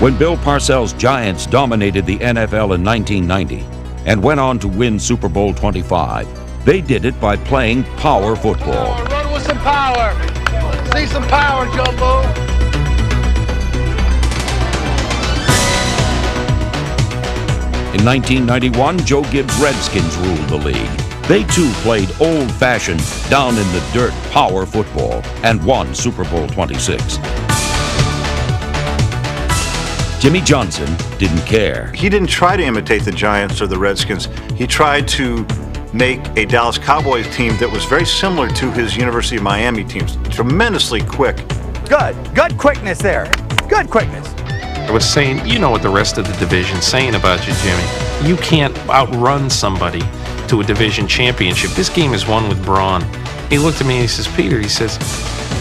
When Bill Parcells' Giants dominated the NFL in 1990 and went on to win Super Bowl 25, they did it by playing power football. Run with some power. See some power, Jumbo. In 1991, Joe Gibbs' Redskins ruled the league. They too played old-fashioned, down-in-the-dirt power football and won Super Bowl 26. Jimmy Johnson didn't care. He didn't try to imitate the Giants or the Redskins. He tried to make a Dallas Cowboys team that was very similar to his University of Miami teams. Tremendously quick. Good quickness there. Good quickness. I was saying, you know what the rest of the division's saying about you, Jimmy. You can't outrun somebody to a division championship. This game is won with brawn. He looked at me and he says, Peter, he says,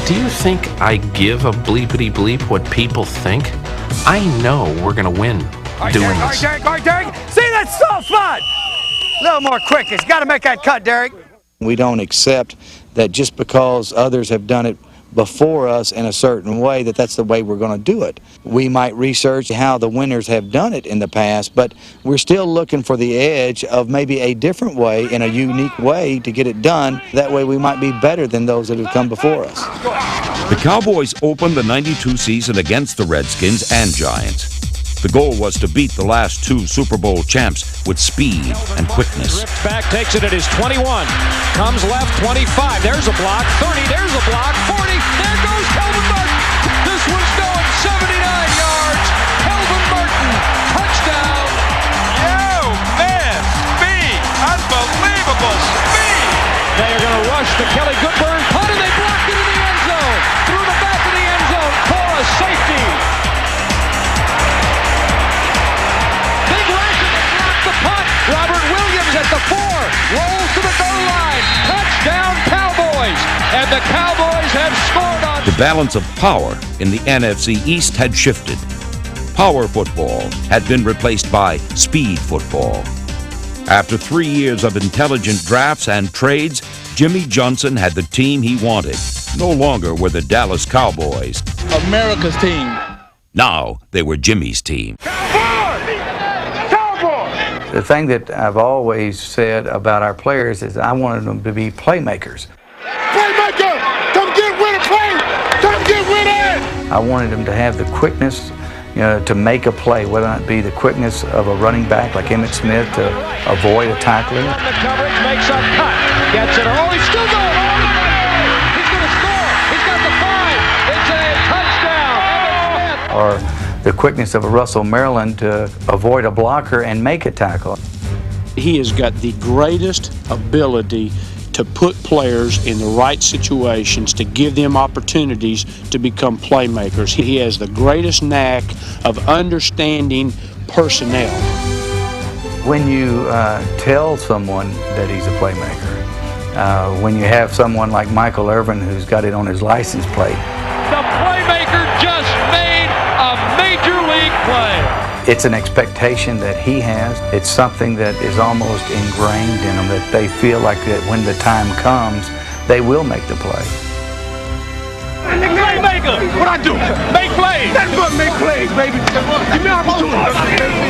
do you think I give a bleepity bleep what people think? I know we're going to win doing this. All right, Derek. See, that's so fun. A little more quickness. Got to make that cut, Derek. We don't accept that just because others have done it before us in a certain way, that's the way we're going to do it. We might research how the winners have done it in the past, but we're still looking for the edge of maybe a different way, in a unique way to get it done. That way we might be better than those that have come before us. The Cowboys opened the 92 season against the Redskins and Giants. The goal was to beat the last two Super Bowl champs with speed and quickness. Rips back, takes it at his 21. Comes left, 25. There's a block, 30. There's a block, 40. There goes Kelvin Martin. This one's going 79 yards. Kelvin Martin, touchdown. Yo, man, speed. Unbelievable speed. They are going to rush to Kelly Goodburn. Punt, and they blocked it in the end zone. Through the back of the end zone for a safety. Robert Williams at the 4, rolls to the goal line, touchdown Cowboys, and the Cowboys have scored on. The balance of power in the NFC East had shifted. Power football had been replaced by speed football. After 3 years of intelligent drafts and trades, Jimmy Johnson had the team he wanted. No longer were the Dallas Cowboys America's team. Now they were Jimmy's team. The thing that I've always said about our players is I wanted them to be playmakers. Playmaker! Come get with it, play! Come get with it! I wanted them to have the quickness, to make a play, whether it be the quickness of a running back like Emmitt Smith to avoid a tackler. The coverage makes a cut, gets it. Oh, he's still going. He's going to score. He's got the 5. It's a touchdown. Or the quickness of a Russell Maryland to avoid a blocker and make a tackle. He has got the greatest ability to put players in the right situations, to give them opportunities to become playmakers. He has the greatest knack of understanding personnel. When you tell someone that he's a playmaker, when you have someone like Michael Irvin who's got it on his license plate. The playmaker just made a major league play. It's an expectation that he has. It's something that is almost ingrained in them, that they feel like that when the time comes, they will make the play. Playmaker, what I do? Make plays. That's what make plays, baby. Give me opportunity.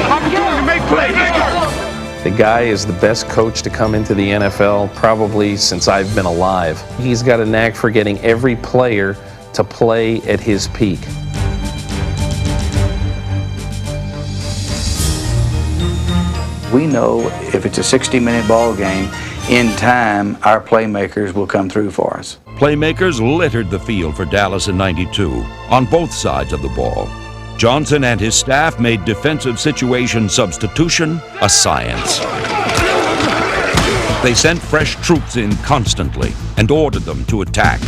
Opportunity to make plays. The guy is the best coach to come into the NFL probably since I've been alive. He's got a knack for getting every player to play at his peak. We know if it's a 60-minute ball game, in time, our playmakers will come through for us. Playmakers littered the field for Dallas in '92 on both sides of the ball. Johnson and his staff made defensive situation substitution a science. They sent fresh troops in constantly and ordered them to attack.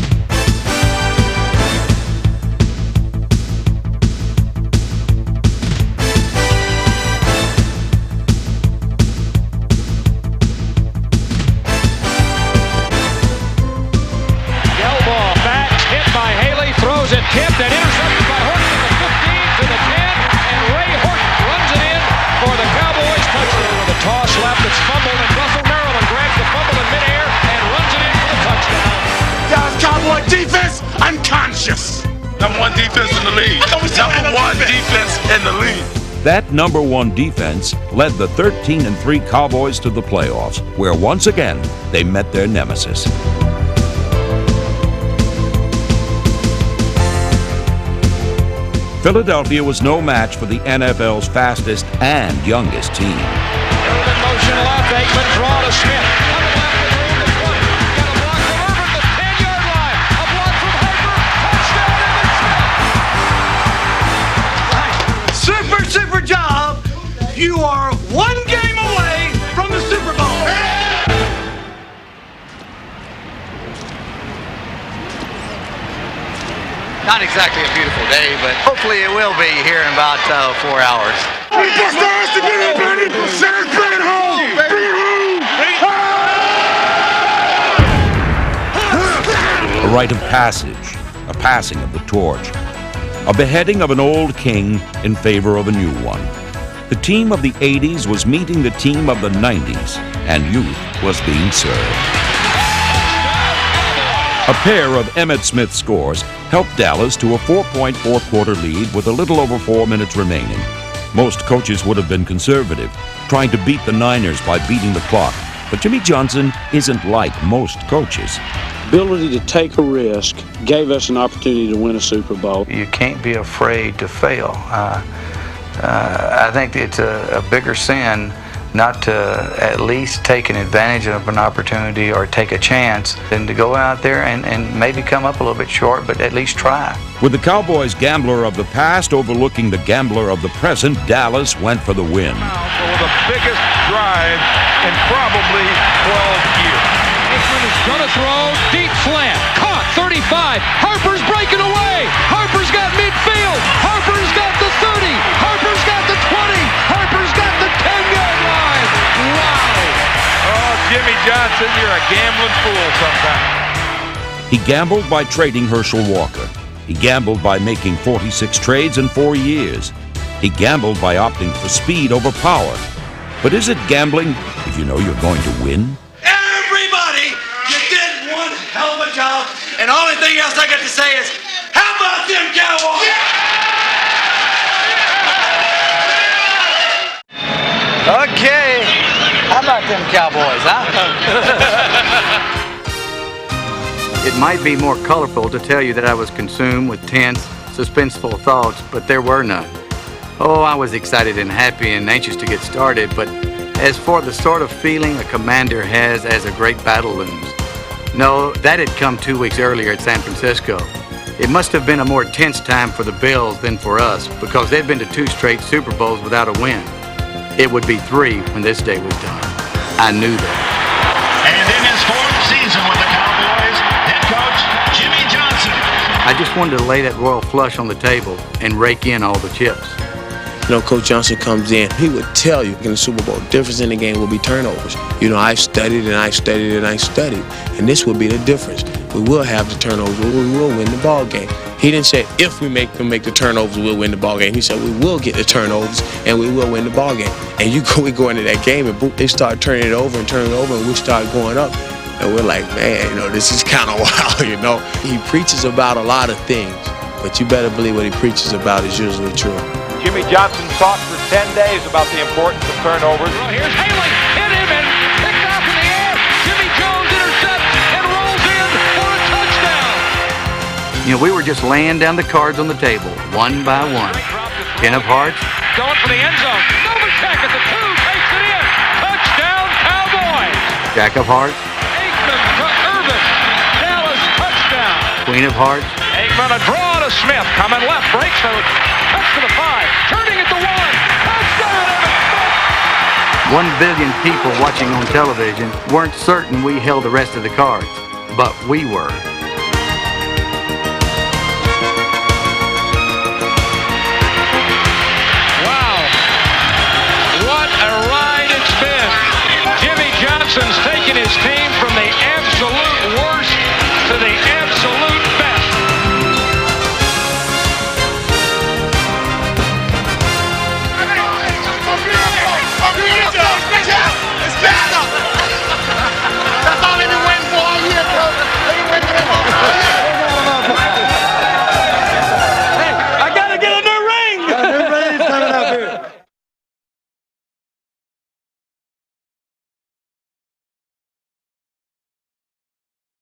Tipped and intercepted by Horton at the 15 to the 10, and Ray Horton runs it in for the Cowboys touchdown with a toss left. It's fumbled, and Russell Maryland grabs the fumble in midair and runs it in for the touchdown. Dallas Cowboy defense unconscious. Number one defense in the league. Number one defense in the league. That number one defense led the 13-3 Cowboys to the playoffs, where once again they met their nemesis. Philadelphia was no match for the NFL's fastest and youngest team. Irvin motion left, Aikman draw to Smith. Coming left of the room to 20. Got a block from Irvin, the 10-yard line. A block from Harper. Touchdown, Emmitt Smith. Super job. You are one game away from the Super Bowl. Not exactly a beautiful day, but hopefully it will be here in about 4 hours. A rite of passage, a passing of the torch, a beheading of an old king in favor of a new one. The team of the 80s was meeting the team of the 90s, and youth was being served. A pair of Emmitt Smith scores helped Dallas to a 4-point fourth-quarter lead with a little over 4 minutes remaining. Most coaches would have been conservative, trying to beat the Niners by beating the clock. But Jimmy Johnson isn't like most coaches. Ability to take a risk gave us an opportunity to win a Super Bowl. You can't be afraid to fail. I think it's a bigger sin not to at least take an advantage of an opportunity or take a chance than to go out there and maybe come up a little bit short, but at least try. With the Cowboys' gambler of the past overlooking the gambler of the present, Dallas went for the win. For the biggest drive in probably 12 years. Aikman is gonna throw, deep slant, caught, 35, Harper's breaking away, Harper's got midfield, Harper's got the 30, Harper's got the 20, Harper's got the 10-yard line, wow! Oh, Jimmy Johnson, you're a gambling fool sometimes. He gambled by trading Herschel Walker. He gambled by making 46 trades in 4 years. He gambled by opting for speed over power. But is it gambling if you know you're going to win? Job, and the only thing else I got to say is, how about them Cowboys? Okay, how about them Cowboys, huh? It might be more colorful to tell you that I was consumed with tense, suspenseful thoughts, but there were none. Oh, I was excited and happy and anxious to get started, but as for the sort of feeling a commander has as a great battle looms, no, that had come 2 weeks earlier at San Francisco. It must have been a more tense time for the Bills than for us, because they'd been to 2 straight Super Bowls without a win. It would be 3 when this day was done. I knew that. And in his 4th season with the Cowboys, head coach Jimmy Johnson. I just wanted to lay that royal flush on the table and rake in all the chips. You know, Coach Johnson comes in, he would tell you in the Super Bowl, the difference in the game will be turnovers. You know, I studied and I studied and I studied, and this will be the difference. We will have the turnovers, we will win the ball game. He didn't say if we make the turnovers, we'll win the ball game. He said we will get the turnovers and we will win the ball game. And we go into that game and boom, they start turning it over, and we start going up. And we're like, man, you know, this is kind of wild, you know. He preaches about a lot of things, but you better believe what he preaches about is usually true. Jimmy Johnson talked for 10 days about the importance of turnovers. Well, here's Haley, hit him and picked off in the air. Jimmy Jones intercepts and rolls in for a touchdown. You know, we were just laying down the cards on the table, one by one. 10 of hearts. Going for the end zone. Novacek at the 2, takes it in. Touchdown, Cowboys. Jack of hearts. Aikman to Irvin. Dallas touchdown. Queen of hearts. Aikman a draw to Smith. Coming left, breaks the touch to the 5. Turning at the 1. Touchdown, Emmitt Smith. 1 billion people watching on television weren't certain we held the rest of the cards, but we were.